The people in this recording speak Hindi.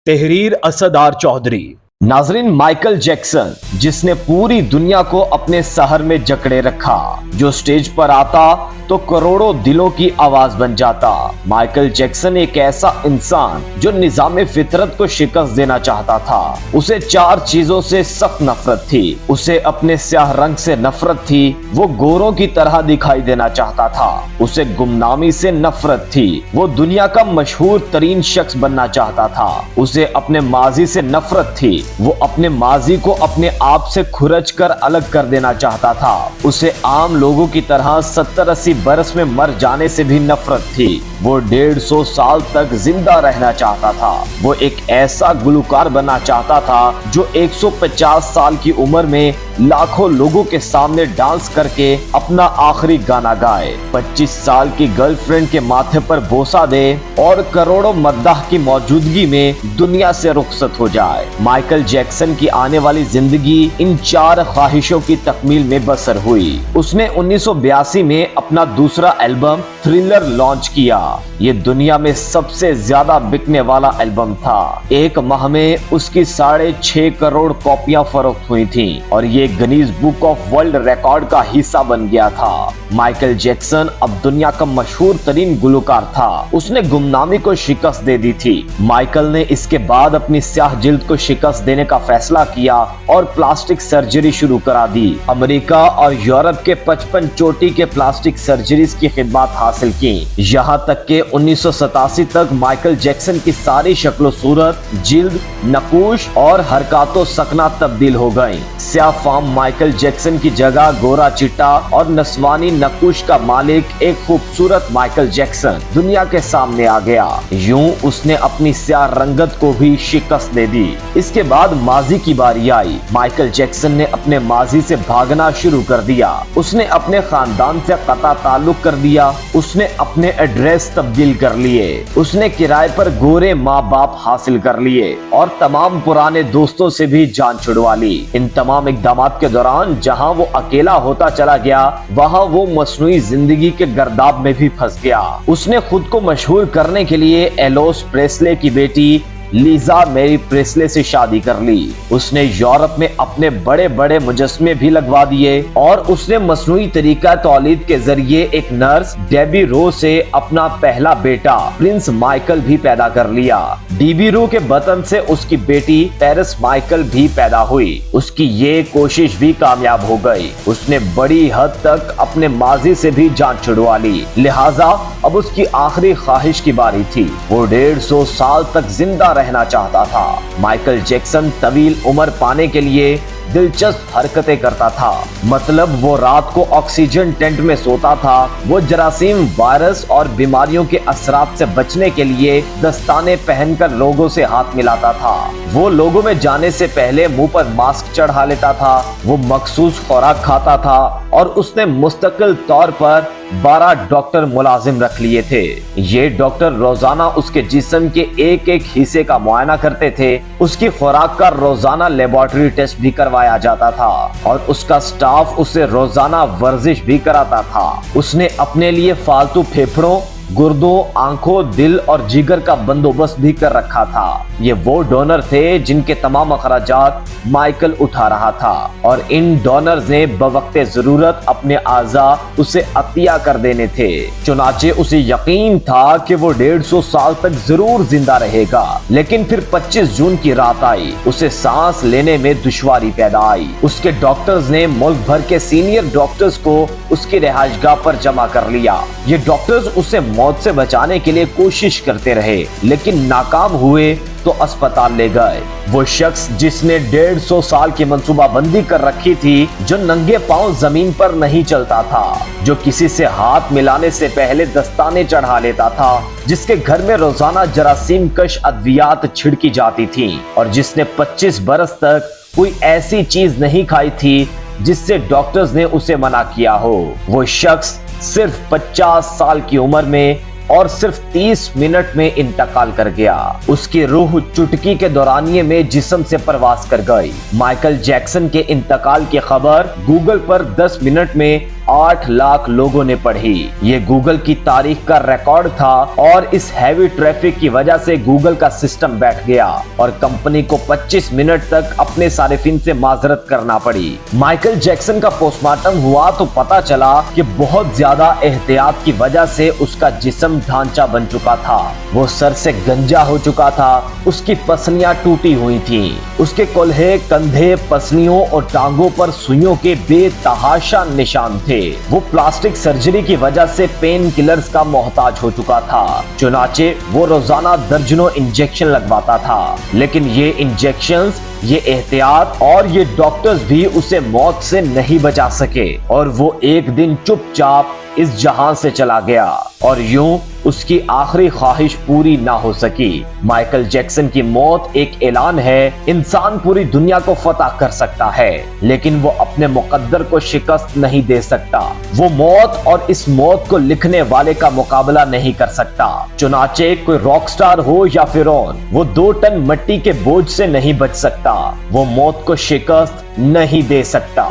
तहरीर असदार चौधरी। नाजरीन, माइकल जैक्सन जिसने पूरी दुनिया को अपने शहर में जकड़े रखा, जो स्टेज पर आता तो करोड़ों दिलों की आवाज बन जाता। माइकल जैक्सन एक ऐसा इंसान जो निजाम फितरत को शिकस्त देना चाहता था। उसे चार चीजों से सख्त नफरत थी। उसे अपने स्याह रंग से नफरत थी, वो गोरों की तरह दिखाई देना चाहता था। उसे गुमनामी से नफरत थी, वो दुनिया का मशहूर तरीन शख्स बनना चाहता था। उसे अपने माजी से नफरत थी, वो अपने माजी को अपने आप से खुरच कर अलग कर देना चाहता था। उसे आम लोगों की तरह 70-80 बरस में मर जाने से भी नफरत थी। वो 150 साल तक जिंदा रहना चाहता था। वो एक ऐसा गुलकार बनना चाहता था जो 150 साल की उम्र में लाखों लोगों के सामने डांस करके अपना आखिरी गाना गाए, 25 साल की गर्लफ्रेंड के माथे पर बोसा दे और करोड़ों मद्दाह की मौजूदगी में दुनिया से रुखसत हो जाए। माइकल जैक्सन की आने वाली जिंदगी इन चार ख्वाहिशों की तकमील में बसर हुई। उसने 1982 में अपना दूसरा एल्बम थ्रिलर लॉन्च किया। ये दुनिया में सबसे ज्यादा बिकने वाला एल्बम था। एक माह में उसकी 6.5 करोड़ कॉपियां फरोख्त हुई थीं और ये Guinness book of world record का हिस्सा बन गया था। माइकल जैक्सन अब दुनिया का मशहूर तरीन गुलकार था। उसने गुमनामी को शिकस्त दे दी थी। माइकल ने इसके बाद अपनी स्याह जिल्द को शिकस्त देने का फैसला किया और प्लास्टिक सर्जरी शुरू करा दी। अमेरिका और यूरोप के 55 चोटी के प्लास्टिक सर्जरीज की खिदमत हासिल की। यहाँ तक के 1987 तक माइकल जैक्सन की सारी शक्लो सूरत, जिल्द, नकूश और हरकातो सकना तब्दील हो गयी। स्याह फार्म माइकल जैक्सन की जगह गोरा चिट्टा और नस्वानी नकूश का मालिक एक खूबसूरत माइकल जैक्सन दुनिया के सामने आ गया। यूं उसने अपनी स्याह रंगत को भी शिकस्त दे दी। इसके बाद माजी की बारी आई। माइकल जैक्सन ने अपने माजी से भागना शुरू कर दिया। उसने अपने खानदान से कता ताल्लुक कर दिया। उसने अपने एड्रेस तब्दील कर लिए। उसने किराए पर गोरे माँ बाप हासिल कर लिए और तमाम पुराने दोस्तों से भी जान छुड़वा ली। इन तमाम इक़दामात के दौरान जहाँ वो अकेला होता चला गया, वहाँ वो मसनूई जिंदगी के गर्दाब में भी फंस गया। उसने खुद को मशहूर करने के लिए एलोस प्रेस्ले की बेटी लीजा मेरी प्रेस्ले से शादी कर ली। उसने यूरोप में अपने बड़े बड़े मुजस्मे भी लगवा दिए और उसने मसनूई तरीका तौलीद के जरिए एक नर्स डेबी रो से अपना पहला बेटा प्रिंस माइकल भी पैदा कर लिया। डीबी रो के बतन से उसकी बेटी पेरिस माइकल भी पैदा हुई। उसकी ये कोशिश भी कामयाब हो गई। उसने बड़ी हद तक अपने माजी से भी जान छुड़वा ली। लिहाजा अब उसकी आखिरी ख्वाहिश की बारी थी। वो 150 साल तक जिंदा रहना चाहता था। माइकल जैक्सन तवील उम्र पाने के लिए दिलचस्प हरकतें करता था। मतलब वो रात को ऑक्सीजन टेंट में सोता था। वो जरासीम, वायरस और बीमारियों के असरात से बचने के लिए दस्ताने पहनकर लोगों से हाथ मिलाता था। वो लोगों में जाने से पहले मुंह पर मास्क चढ़ा लेता था। वो मखसूस खुराक खाता था और उसने मुस्तकिल तौर पर 12 डॉक्टर मुलाजिम रख लिए थे। ये डॉक्टर रोजाना उसके जिस्म के एक एक हिस्से का मुआयना करते थे। उसकी खुराक का रोजाना लेबोरेटरी टेस्ट भी करवाया जाता था और उसका स्टाफ उसे रोजाना वर्जिश भी कराता था। उसने अपने लिए फालतू फेफड़ों, गुर्दों, आंखों, दिल और जिगर का बंदोबस्त भी कर रखा था। ये वो डोनर थे जिनके तमाम अखराजात माइकल उठा रहा था और इन डोनर्स ने बवक्ते जरूरत अपने आज़ा उसे अतिया कर देने थे। चुनाचे उसे यकीन था कि वो 150 साल तक जरूर जिंदा रहेगा। लेकिन फिर 25 जून की रात आई। उसे सांस लेने में दुश्वारी पैदा आई। उसके डॉक्टर्स ने मुल्क भर के सीनियर डॉक्टर्स को उसकी रिहाइशगाह पर जमा कर लिया। ये डॉक्टर्स उसे मौत से बचाने के लिए कोशिश करते रहे, लेकिन नाकाम हुए तो अस्पताल ले गए। वो शख्स जिसने 150 साल की मंसूबाबंदी कर रखी थी, जो नंगे पांव जमीन पर नहीं चलता था, जो किसी से हाथ मिलाने से पहले दस्ताने चढ़ा लेता था, जिसके घर में रोजाना जरासीम कश अद्वियात छिड़की जाती थी और जिसने 25 बरस तक कोई ऐसी चीज नहीं खाई थी जिससे डॉक्टर्स ने उसे मना किया हो। वो शख्स सिर्फ 50 साल की उम्र में और सिर्फ 30 मिनट में इंतकाल कर गया। उसकी रूह चुटकी के दौरानिये में जिस्म से परवास कर गई। माइकल जैक्सन के इंतकाल की खबर गूगल पर 10 मिनट में 8 लाख लोगों ने पढ़ी। ये गूगल की तारीख का रिकॉर्ड था और इस हैवी ट्रैफिक की वजह से गूगल का सिस्टम बैठ गया और कंपनी को 25 मिनट तक अपने सारिफिन से माजरत करना पड़ी। माइकल जैक्सन का पोस्टमार्टम हुआ तो पता चला कि बहुत ज्यादा एहतियात की वजह से उसका जिस्म ढांचा बन चुका था। वो सर से गंजा हो चुका था, उसकी पसलियां टूटी हुई थीं, उसके कोल्हे, कंधे, पसलियों और टांगों पर सुइयों के बेतहाशा निशान थे। वो प्लास्टिक सर्जरी की वजह से पेन किलर्स का मोहताज हो चुका था। चुनाचे वो रोजाना दर्जनों इंजेक्शन लगवाता था, लेकिन ये इंजेक्शंस, ये एहतियात और ये डॉक्टर्स भी उसे मौत से नहीं बचा सके और वो एक दिन चुपचाप इस जहां से चला गया और यूं उसकी आखिरी ख्वाहिश पूरी ना हो सकी। माइकल जैक्सन की मौत एक ऐलान है, इंसान पूरी दुनिया को फतह कर सकता है लेकिन वो अपने मुकद्दर को शिकस्त नहीं दे सकता। वो मौत और इस मौत को लिखने वाले का मुकाबला नहीं कर सकता। चुनाचे कोई रॉकस्टार हो या फिरौन, वो 2 टन मिट्टी के बोझ से नहीं बच सकता। वो मौत को शिकस्त नहीं दे सकता।